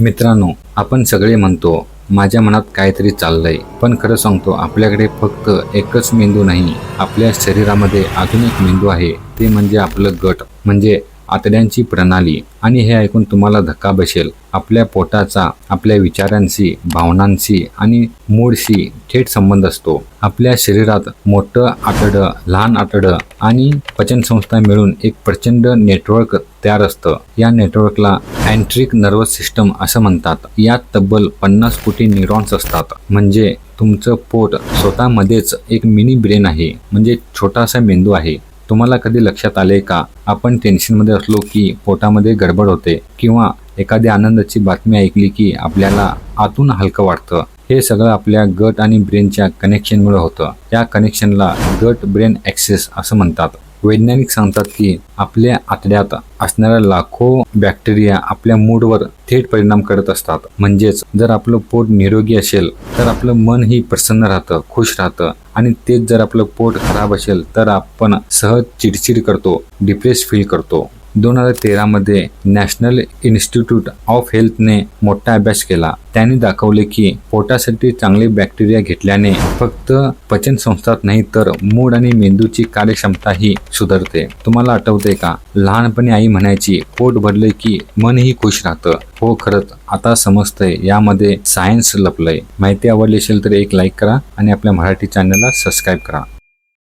मित्रांनो, आपण सगळे म्हणतो माझ्या मनात काहीतरी चाललंय, पण खरं सांगतो आपल्याकडे फक्त एकच मेंदू नाही, आपल्या शरीरामध्ये अजून एक मेंदू आहे. ते म्हणजे आपलं गट, म्हणजे आतड्यांची प्रणाली. आणि हे ऐकून तुम्हाला धक्का बसेल. आपल्या पोटाचा आपल्या विचारांशी, भावनांशी आणि मूडशी थेट संबंध असतो. आपल्या शरीरात मोठं आतडं, लहान आतडं आणि पचनसंस्था मिळून एक प्रचंड नेटवर्क तयार असतं. या नेटवर्कला एंट्रिक नर्वस सिस्टम असं म्हणतात. यात तब्बल 50 कोटी न्यूरॉन्स असतात. म्हणजे तुमचं पोट स्वतःमध्येच एक मिनी ब्रेन आहे, म्हणजे छोटासा मेंदू आहे. तुम्हाला कधी लक्षात आले का, आपण टेन्शनमध्ये असलो की पोटामध्ये गडबड होते, किंवा एखादी आनंदाची बातमी ऐकली की आपल्याला आतून हलकं वाटतं. हे सगळं आपल्या गट आणि ब्रेनच्या कनेक्शनमुळे होतं. या कनेक्शनला गट ब्रेन ॲक्सेस असं म्हणतात. वैज्ञानिक सांगतात की आपल्या आतड्यात असणाऱ्या लाखो बॅक्टेरिया आपल्या मूडवर थेट परिणाम करत असतात. म्हणजेच जर आपलं पोट निरोगी असेल तर आपलं मनही प्रसन्न राहतं, खुश राहतं. आणि तेच जर आपलं पोट खराब असेल तर आपण सहज चिडचिड करतो, डिप्रेस फील करतो. 2013 मध्ये नॅशनल इन्स्टिट्यूट ऑफ हेल्थने मोठा अभ्यास केला. त्यांनी दाखवले की पोटासाठी चांगले बॅक्टेरिया घेतल्याने फक्त पचनसंस्थाच नाही तर मूड आणि मेंदूची कार्यक्षमताही सुधारते. तुम्हाला आठवते का, लहानपणी आई म्हणायची पोट भरले की मनही खुश राहतं. हो, खरंच आता समजतंय यामध्ये सायन्स लपलंय. माहिती आवडली असेल तर एक लाईक करा आणि आपल्या मराठी चॅनलला सबस्क्राईब करा.